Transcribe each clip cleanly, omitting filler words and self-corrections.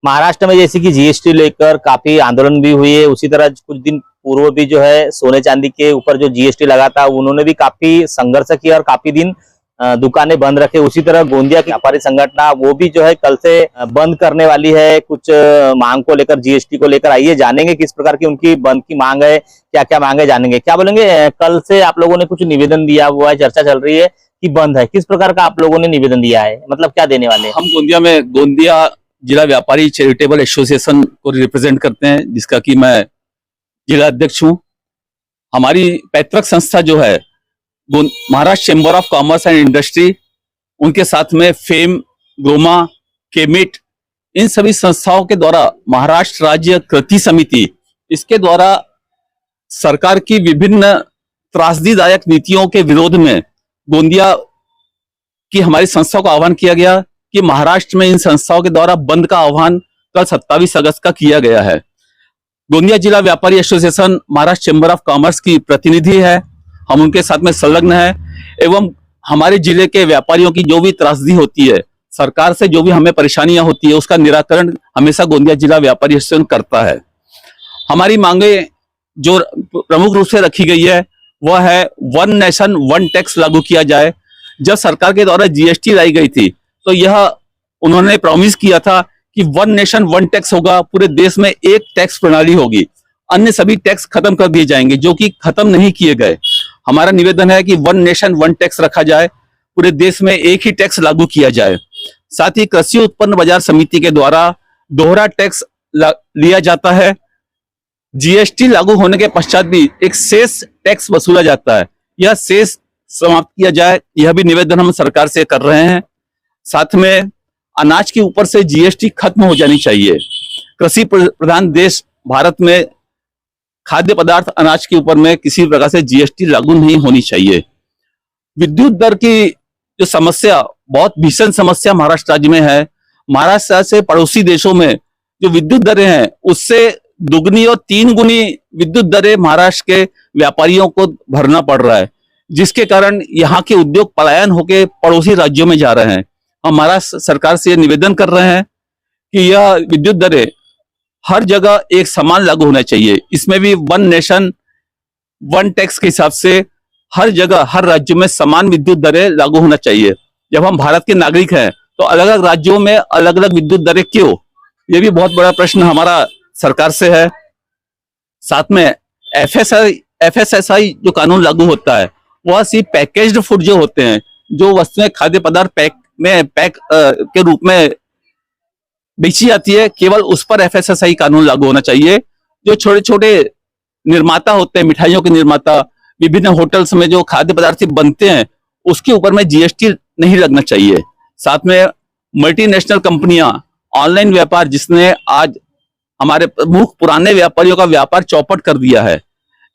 महाराष्ट्र में जैसे कि जीएसटी लेकर काफी आंदोलन भी हुई है, उसी तरह कुछ दिन पूर्व भी जो है सोने चांदी के ऊपर जो जीएसटी लगा था उन्होंने भी काफी संघर्ष किया और काफी दिन दुकानें बंद रखे। उसी तरह गोंदिया की व्यापारी संगठन वो भी जो है कल से बंद करने वाली है कुछ मांग को लेकर, जीएसटी को लेकर। आइए जानेंगे किस प्रकार की उनकी बंद की मांग है, क्या क्या मांग है जानेंगे। क्या बोलेंगे, कल से आप लोगों ने कुछ निवेदन दिया हुआ है, चर्चा चल रही है कि बंद है, किस प्रकार का आप लोगों ने निवेदन दिया है, मतलब क्या देने वाले हैं? हम गोंदिया जिला व्यापारी चैरिटेबल एसोसिएशन को रिप्रेजेंट करते हैं, जिसका कि मैं जिला अध्यक्ष हूं। हमारी पैतृक संस्था जो है Maharashtra chamber of commerce and industry, उनके साथ में फेम, गोमा, केमिट, इन सभी संस्थाओं के द्वारा महाराष्ट्र राज्य कृति समिति, इसके द्वारा सरकार की विभिन्न त्रासदीदायक नीतियों के विरोध में गोंदिया की हमारी संस्था को आह्वान किया गया कि महाराष्ट्र में इन संस्थाओं के द्वारा बंद का आह्वान कल 27 अगस्त का किया गया है। गोंदिया जिला व्यापारी association Maharashtra chamber of commerce की प्रतिनिधि है, हम उनके साथ में संलग्न है एवं हमारे जिले के व्यापारियों की जो भी त्रासदी होती है, सरकार से जो भी हमें परेशानियां होती है, उसका निराकरण हमेशा गोंदिया जिला व्यापारी एसोसिएशन करता है। हमारी मांगे जो प्रमुख रूप से रखी गई है वह है वन नेशन वन टैक्स लागू किया जाए। जब सरकार के द्वारा जीएसटी लाई गई थी तो यह उन्होंने प्रॉमिस किया था कि वन नेशन वन टैक्स होगा, पूरे देश में एक टैक्स प्रणाली होगी, अन्य सभी टैक्स खत्म कर दिए जाएंगे, जो कि खत्म नहीं किए गए। हमारा निवेदन है कि वन नेशन वन टैक्स रखा जाए, पूरे देश में एक ही टैक्स लागू किया जाए। साथ ही कृषि उत्पन्न बाजार समिति के द्वारा दोहरा टैक्स लिया जाता है। जीएसटी लागू होने के पश्चात भी एक शेष टैक्स वसूला जाता है, यह शेष समाप्त किया जाए, यह भी निवेदन हम सरकार से कर रहे हैं। साथ में अनाज के ऊपर से जीएसटी खत्म हो जानी चाहिए। कृषि प्रधान देश भारत में खाद्य पदार्थ अनाज के ऊपर में किसी प्रकार से जीएसटी लागू नहीं होनी चाहिए। विद्युत दर की जो समस्या, बहुत भीषण समस्या महाराष्ट्र राज्य में है। महाराष्ट्र से पड़ोसी देशों में जो विद्युत दरें हैं उससे दुगनी और 3 गुनी विद्युत दरें महाराष्ट्र के व्यापारियों को भरना पड़ रहा है, जिसके कारण यहाँ के उद्योग पलायन होकर पड़ोसी राज्यों में जा रहे हैं। हम महाराष्ट्र सरकार से निवेदन कर रहे हैं कि यह विद्युत दरें हर जगह एक समान लागू होना चाहिए। इसमें भी वन नेशन वन टैक्स के हिसाब से हर जगह हर राज्य में समान विद्युत दरें लागू होना चाहिए। जब हम भारत के नागरिक हैं तो अलग अलग राज्यों में अलग अलग विद्युत दरें क्यों, ये भी बहुत बड़ा प्रश्न हमारा सरकार से है। साथ में एफएसएसआई जो कानून लागू होता है वह सिर्फ पैकेज्ड फूड जो होते हैं, जो वस्तुएं खाद्य पदार्थ पैक के रूप में बेची जाती है, केवल उस पर एफएसएसआई कानून लागू होना चाहिए। जो छोटे छोटे निर्माता होते हैं, मिठाइयों के निर्माता, विभिन्न होटल्स में जो खाद्य पदार्थ बनते हैं, उसके ऊपर में जीएसटी नहीं लगना चाहिए। साथ में मल्टीनेशनल कंपनियां, ऑनलाइन व्यापार, जिसने आज हमारे प्रमुख पुराने व्यापारियों का व्यापार चौपट कर दिया है,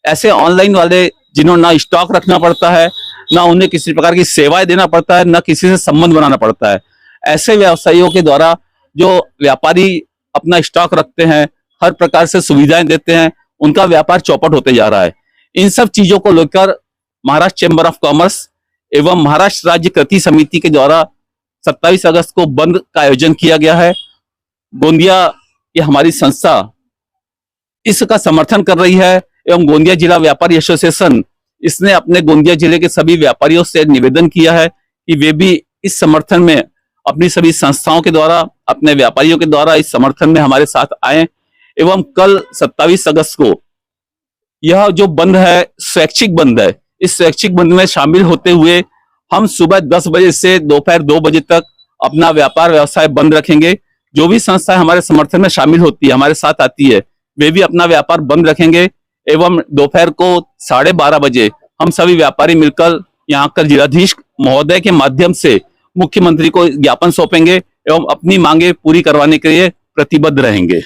ऐसे ऑनलाइन वाले जिन्होंने ना स्टॉक रखना पड़ता है, ना उन्हें किसी प्रकार की सेवाएं देना पड़ता है, ना किसी से संबंध बनाना पड़ता है, ऐसे व्यवसायियों के द्वारा जो व्यापारी अपना स्टॉक रखते हैं, हर प्रकार से सुविधाएं देते हैं, उनका व्यापार चौपट होते जा रहा है। इन सब चीजों को लेकर महाराष्ट्र चैम्बर ऑफ कॉमर्स एवं महाराष्ट्र राज्य कृति समिति के द्वारा 27 अगस्त को बंद का आयोजन किया गया है। गोंदिया की हमारी संस्था इसका समर्थन कर रही है एवं गोंदिया जिला व्यापारी एसोसिएशन, इसने अपने गोंदिया जिले के सभी व्यापारियों से निवेदन किया है कि वे भी इस समर्थन में अपनी सभी संस्थाओं के द्वारा, अपने व्यापारियों के द्वारा इस समर्थन में हमारे साथ आए एवं कल 27 अगस्त को यह जो बंद है स्वैच्छिक बंद है, इस स्वैच्छिक बंद में शामिल होते हुए हम सुबह 10 बजे से दोपहर 2 बजे तक अपना व्यापार व्यवसाय बंद रखेंगे। जो भी संस्थाएं हमारे समर्थन में शामिल होती है, हमारे साथ आती है, वे भी अपना व्यापार बंद रखेंगे एवं दोपहर को 12:30 बजे हम सभी व्यापारी मिलकर यहाँ आकर जिलाधीश महोदय के माध्यम से मुख्यमंत्री को ज्ञापन सौंपेंगे एवं अपनी मांगे पूरी करवाने के लिए प्रतिबद्ध रहेंगे।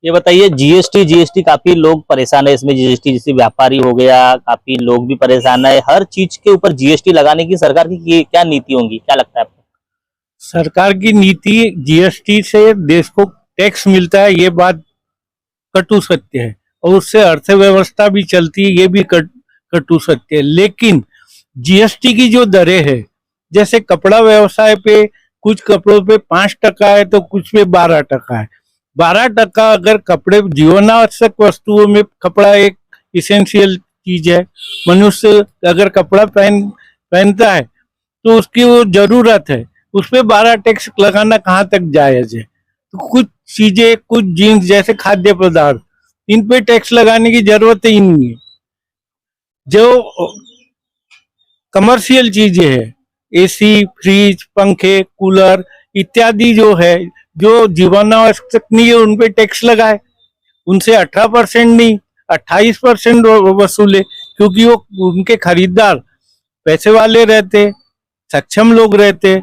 ये बताइए, जीएसटी काफी लोग परेशान है इसमें। जीएसटी जैसे व्यापारी हो गया, काफी लोग भी परेशान है। हर चीज के ऊपर जीएसटी लगाने की सरकार की क्या नीति होगी, क्या लगता है आपको? सरकार की नीति, जीएसटी से देश को टैक्स मिलता है, ये बात कटु सत्य है, और उससे अर्थव्यवस्था भी चलती है, ये भी कटु सत्य है। लेकिन जीएसटी की जो दरें है, जैसे कपड़ा व्यवसाय पे कुछ कपड़ों पे 5% है तो कुछ पे 12% है, 12% अगर कपड़े, जीवनावश्यक वस्तुओं में कपड़ा एक इसेंशियल चीज है। मनुष्य अगर कपड़ा पहनता है तो उसकी वो जरूरत है, उस पे 12 टैक्स लगाना कहाँ तक जायज है। तो कुछ चीजें, कुछ जीन्स जैसे खाद्य पदार्थ, इन पे टैक्स लगाने की जरूरत ही नहीं है। जो कमर्शियल चीजें है, एसी, फ्रिज, पंखे, कूलर इत्यादि जो है, जो जीवनावश्यक नहीं है, उन पे टैक्स लगाए। उनसे 18% नहीं 28% वसूले, क्योंकि वो उनके खरीदार पैसे वाले रहते, सक्षम लोग रहते।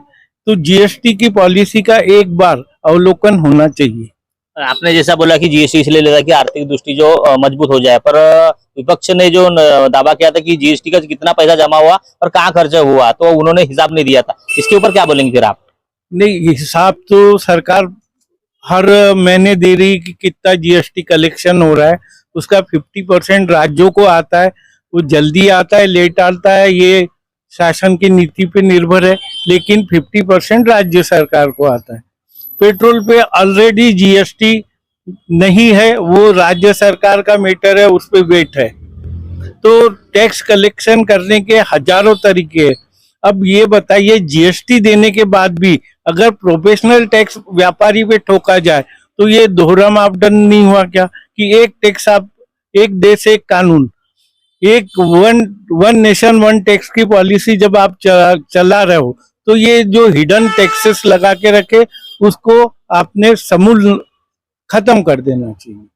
तो जीएसटी की पॉलिसी का एक बार अवलोकन होना चाहिए। आपने जैसा बोला कि जीएसटी इसलिए लगा कि आर्थिक दृष्टि जो मजबूत हो जाए, पर विपक्ष ने जो दावा किया था कि जीएसटी का कितना पैसा जमा हुआ और कहाँ खर्चा हुआ, तो उन्होंने हिसाब नहीं दिया था। इसके ऊपर क्या बोलेंगे फिर आप? नहीं, हिसाब तो सरकार हर महीने दे रही है कि कितना जीएसटी कलेक्शन हो रहा है। उसका 50% राज्यों को आता है। वो जल्दी आता है, लेट आता है, ये शासन की नीति पे निर्भर है, लेकिन 50% राज्य सरकार को आता है। पेट्रोल पे ऑलरेडी जीएसटी नहीं है, वो राज्य सरकार का मैटर है, उस पे वेट है। तो टैक्स कलेक्शन करने के हजारों तरीके हैं। अब ये बताइए, जीएसटी देने के बाद भी अगर प्रोफेशनल टैक्स व्यापारी पे ठोका जाए तो ये दोहरा मापदंड नहीं हुआ क्या कि एक टैक्स, आप एक देश एक कानून, एक वन नेशन वन टैक्स की पॉलिसी जब आप चला रहे हो, तो ये जो हिडन टैक्सेस लगा के रखे उसको आपने समूल खत्म कर देना चाहिए।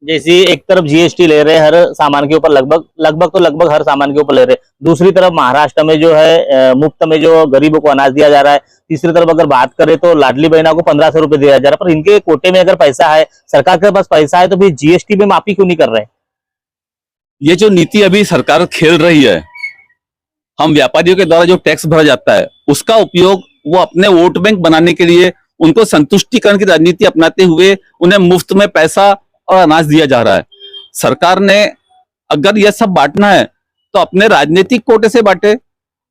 जैसे एक तरफ जीएसटी ले रहे हैं हर सामान के ऊपर, लगभग हर सामान के ऊपर ले रहे हैं, दूसरी तरफ महाराष्ट्र में जो है मुफ्त में जो गरीबों को अनाज दिया जा रहा है, तीसरी तरफ अगर बात करें तो लाडली बहना को 1500 रुपए दिया जा रहा है। पर इनके कोटे में अगर पैसा है, सरकार के पास पैसा है, तो फिर जीएसटी में माफी क्यों नहीं कर रहे? ये जो नीति अभी सरकार खेल रही है, हम व्यापारियों के द्वारा जो टैक्स भरा जाता है उसका उपयोग वो अपने वोट बैंक बनाने के लिए, उनको संतुष्टिकरण की राजनीति अपनाते हुए उन्हें मुफ्त में पैसा और अनाज दिया जा रहा है। सरकार ने अगर यह सब बांटना है तो अपने राजनीतिक कोटे से बांटे,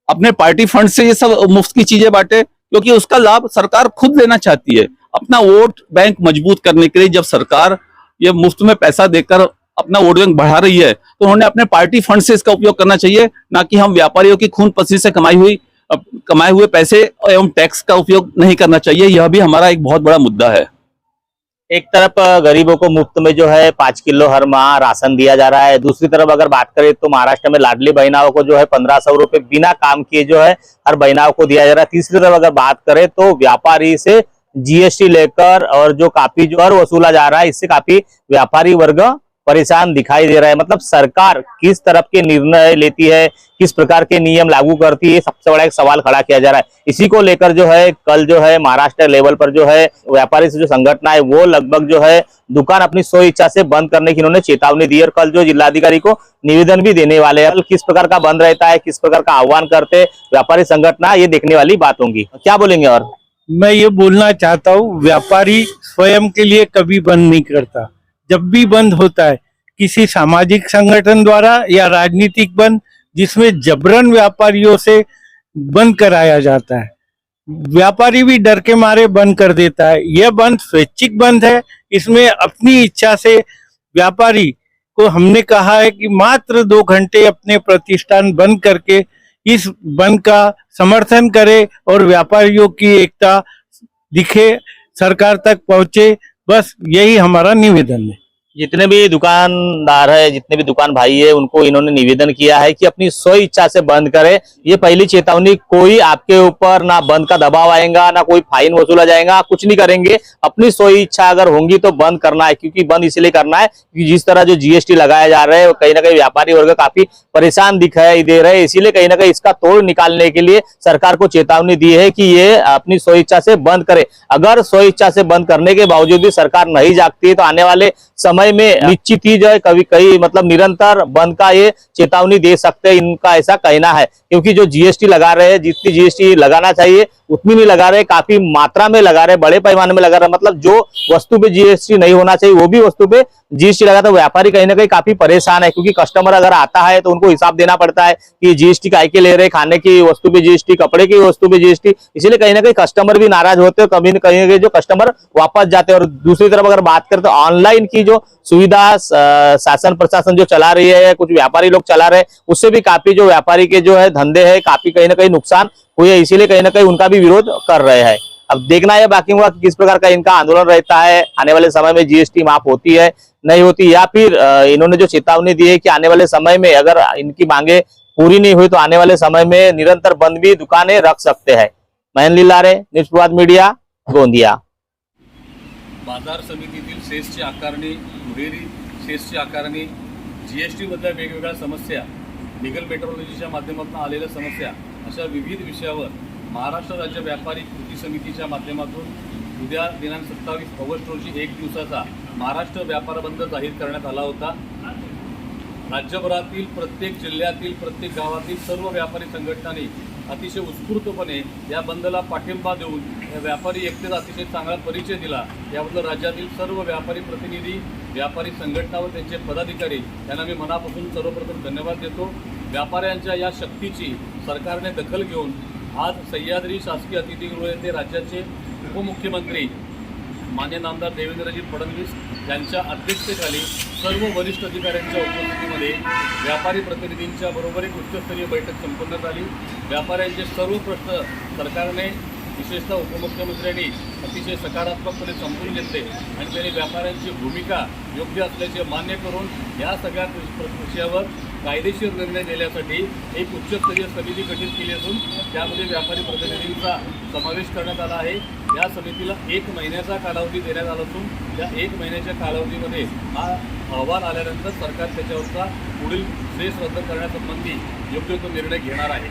अपने पार्टी फंड से ये सब मुफ्त की चीजें बांटे, क्योंकि उसका लाभ सरकार खुद लेना चाहती है अपना वोट बैंक मजबूत करने के लिए। जब सरकार ये मुफ्त में पैसा देकर अपना वोट बैंक बढ़ा रही है तो उन्होंने अपने पार्टी फंड से इसका उपयोग करना चाहिए, ना कि हम व्यापारियों की खून पसीने से कमाए हुए पैसे एवं टैक्स का उपयोग नहीं करना चाहिए। यह भी हमारा एक बहुत बड़ा मुद्दा है। एक तरफ गरीबों को मुफ्त में जो है 5 किलो हर माह राशन दिया जा रहा है, दूसरी तरफ अगर बात करें तो महाराष्ट्र में लाडली बहनाओं को जो है 1500 रुपए बिना काम किए जो है हर बहनाओं को दिया जा रहा है। तीसरी तरफ अगर बात करें तो व्यापारी से जीएसटी लेकर और जो काफी जो और वसूला जा रहा है, इससे काफी व्यापारी वर्ग परेशान दिखाई दे रहा है। मतलब सरकार किस तरफ के निर्णय लेती है, किस प्रकार के नियम लागू करती है, सबसे बड़ा एक सवाल खड़ा किया जा रहा है। इसी को लेकर जो है कल जो है महाराष्ट्र लेवल पर जो है व्यापारी से जो संगठन है वो लगभग जो है दुकान अपनी स्व इच्छा से बंद करने की इन्होंने चेतावनी दी और कल जो जिलाधिकारी को निवेदन भी देने वाले हैं। किस प्रकार का बंद रहता है, किस प्रकार का आह्वान करते व्यापारी संगठन, ये देखने वाली बात होगी। क्या बोलेंगे? और मैं ये बोलना चाहता हूँ, व्यापारी स्वयं के लिए कभी बंद नहीं करता। जब भी बंद होता है किसी सामाजिक संगठन द्वारा या राजनीतिक बंद, जिसमें जबरन व्यापारियों से बंद कराया जाता है, व्यापारी भी डर के मारे बंद कर देता है। यह बंद स्वैच्छिक बंद है। इसमें अपनी इच्छा से व्यापारी को हमने कहा है कि मात्र 2 घंटे अपने प्रतिष्ठान बंद करके इस बंद का समर्थन करे और व्यापारियों की एकता दिखे, सरकार तक पहुंचे। बस यही हमारा निवेदन है। जितने भी दुकानदार है, जितने भी दुकान भाई है, उनको इन्होंने निवेदन किया है कि अपनी स्व इच्छा से बंद करें। ये पहली चेतावनी, कोई आपके ऊपर ना बंद का दबाव आएगा, ना कोई फाइन वसूला जाएगा, कुछ नहीं करेंगे। अपनी स्व इच्छा अगर होंगी तो बंद करना है, क्योंकि बंद इसलिए करना है कि जिस तरह जो जीएसटी लगाया जा रहा है कहीं ना कहीं व्यापारी वर्ग काफी परेशान दिखाई दे रहे हैं। इसीलिए कहीं ना कहीं इसका तोड़ निकालने के लिए सरकार को चेतावनी दी है कि ये अपनी स्व इच्छा से बंद करे। अगर स्व इच्छा से बंद करने के बावजूद भी सरकार नहीं जागती है तो आने वाले समय समय में निश्चित ही जो है कभी कई मतलब निरंतर बंद का ये चेतावनी दे सकते हैं, इनका ऐसा कहना है। क्योंकि जो जीएसटी लगा रहे हैं, जितनी जीएसटी लगाना चाहिए उतनी नहीं लगा रहे, काफी मात्रा में लगा रहे, बड़े पैमाने में लगा रहे। मतलब जो वस्तु पे जीएसटी नहीं होना चाहिए वो भी वस्तु पे जीएसटी लगाता है। व्यापारी कहीं ना कहीं काफी परेशान है, क्योंकि कस्टमर अगर आता है तो उनको हिसाब देना पड़ता है कि जीएसटी काय के ले रहे, खाने की वस्तु पे जीएसटी, कपड़े की वस्तु पे जीएसटी। इसलिए कहीं ना कहीं कस्टमर भी नाराज होते हैं, कभी न कहीं जो कस्टमर वापस जाते हैं। और दूसरी तरफ अगर बात करते हैं ऑनलाइन की जो सुविधा शासन प्रशासन जो चला रही है, कुछ व्यापारी लोग चला रहे हैं, उससे भी काफी जो व्यापारी के जो है धंधे है काफी कहीं ना कहीं नुकसान हुए, इसीलिए कहीं ना कहीं उनका भी विरोध कर रहे हैं। अब देखना है बाकी हुआ कि किस प्रकार का इनका आंदोलन रहता है, आने वाले समय में जीएसटी माफ होती है नहीं होती, या फिर इन्होंने जो चेतावनी दी है कि आने वाले समय में अगर इनकी मांगे पूरी नहीं हुई तो आने वाले समय में निरंतर बंद भी दुकानें रख सकते हैं। महेंद्र लारे, न्यूज प्रभात मीडिया, गोंदिया। बाजार समितीतील सेसची आकारणी, दुहेरी सेसची आकारणी, जीएसटी मधल्या वेगवेगळ्या समस्या, लीगल मेट्रोलॉजीच्या माध्यमातून आलेल्या समस्या, अशा विविध विषयावर महाराष्ट्र राज्य व्यापारी कृती समितीच्या माध्यमातून उद्या दिनांक 27 ऑगस्ट रोजी 1 दिवसाचा महाराष्ट्र व्यापार बंद जाहीर करण्यात आला होता। राज्यभरातील प्रत्येक जिल्ह्यातील प्रत्येक गावातील सर्व व्यापारी संघटनांनी अतिशय उत्स्फूर्तपणे या बंदला पाठिंबा देऊन व्यापारी एकतेचा अतिशय चांगला परिचय दिला। याबद्दल राज्यातील सर्व व्यापारी प्रतिनिधी, व्यापारी संघटना व त्यांचे पदाधिकारी यांना मी मनापासून सर्वप्रथम धन्यवाद देतो। व्यापाऱ्यांच्या या शक्तीची सरकारने दखल घेऊन आज सह्याद्री शासकीय अतिथीगृह येथे राज्याचे उपमुख्यमंत्री माननीय नामदार देवेंद्रजी फडणवीस यांच्या अध्यक्षतेखाली सर्व वरिष्ठ अधिकाऱ्यांच्या उपस्थितीमध्ये व्यापारी प्रतिनिधींच्या बरोबर एक उच्चस्तरीय बैठक संपन्न झाली। व्यापाऱ्यांचे सर्व प्रश्न सरकारने, विशेषतः उपमुख्यमंत्र्यांनी अतिशय सकारात्मकपणे समजून घेतले आणि त्यांनी व्यापाऱ्यांची भूमिका योग्य असल्याचे मान्य करून या सगळ्या विषयावर कायदेशीर निर्णय देण्यासाठी एक उच्चस्तरीय समिती गठीत केली असून त्यामध्ये व्यापारी प्रतिनिधींचा समावेश करण्यात आला आहे। या समितीला 1 महिन्याचा कालावधी देण्यात आला असून त्या 1 महिन्याच्या कालावधीमध्ये हा अहवाल आल्यानंतर सरकार त्याच्यावरचा पुढील सेस रद्द करण्यासंबंधी योग्य तो निर्णय घेणार आहे।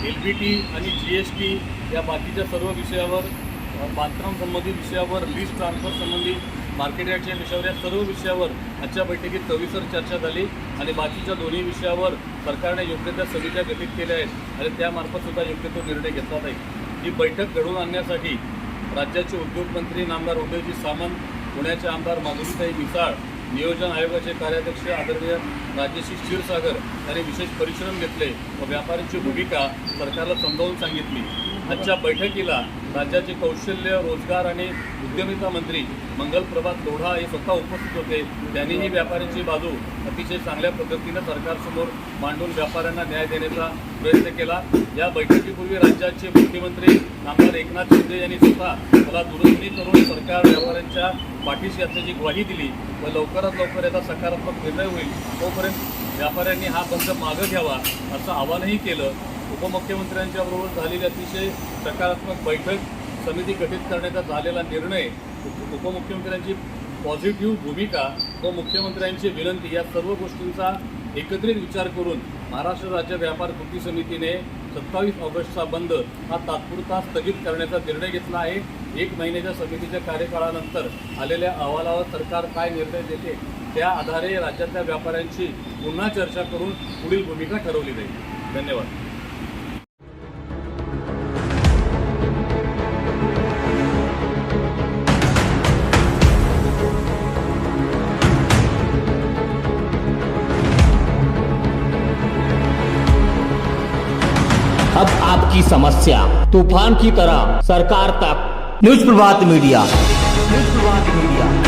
एलबीटी आणि जीएसटी या बाकीच्या सर्व विषयावर, बांधकाम संबंधित विषयावर, लीज ट्रान्सफर संबंधी, मार्केट यार्डच्या विषयावर, या सर्व विषयावर आजच्या बैठकीत सविस्तर चर्चा झाली आणि बाकीच्या दोन्ही विषयावर सरकारने योग्य त्या समित्या गठीत केल्या आहेत आणि त्यामार्फत सुद्धा योग्य तो निर्णय घेतला जाईल। ही बैठक घडवून आणण्यासाठी राज्याचे उद्योगमंत्री नामदार उदयजी सामंत, पुण्याचे आमदार माधुरीताई मिसाळ, नियोजन आयोगाचे कार्याध्यक्ष आदरणीय राजेशी क्षीरसागर यांनी विशेष परिश्रम घेतले व व्यापाऱ्यांची भूमिका सरकारला समजावून सांगितली। आजच्या बैठकीला राज्याचे कौशल्य, रोजगार आणि उद्यमिता मंत्री मंगल प्रभात लोढा हे स्वतः उपस्थित होते। त्यांनीही व्यापाऱ्यांची बाजू अतिशय चांगल्या पद्धतीने सरकारसमोर मांडून व्यापाऱ्यांना न्याय देण्याचा प्रयत्न केला। या बैठकीपूर्वी राज्याचे मुख्यमंत्री नामदार एकनाथ शिंदे यांनी स्वतः मला दूरध्वनी करून सरकार व्यापाऱ्यांच्या पाठीशी असल्याची ग्वाही दिली व लवकरात लवकर याचा सकारात्मक निर्णय होईल तोपर्यंत व्यापाऱ्यांनी हा बंद मागे घ्यावा असं आवाहनही केलं। उपमुख्यमंत्र्यांच्या बरोबर झालेली अतिशय सकारात्मक बैठक, समिती गठीत करण्याचा झालेला निर्णय, उपमुख्यमंत्र्यांची पॉझिटिव्ह भूमिका व मुख्यमंत्र्यांची विनंती या सर्व गोष्टींचा एकत्रित विचार करून महाराष्ट्र राज्य व्यापार कृती समितीने 27 ऑगस्टचा बंद हा तात्पुरता स्थगित करण्याचा निर्णय घेतला आहे। 1 महिन्याच्या समितीच्या कार्यकाळानंतर आलेल्या अहवालावर सरकार काय निर्णय देते त्या आधारे राज्यातल्या व्यापाऱ्यांची पुन्हा चर्चा करून पुढील भूमिका ठरवली जाईल। धन्यवाद। अब आपकी समस्या तूफान की तरह सरकार तक। न्यूज प्रभात मीडिया, न्यूज प्रभात मीडिया।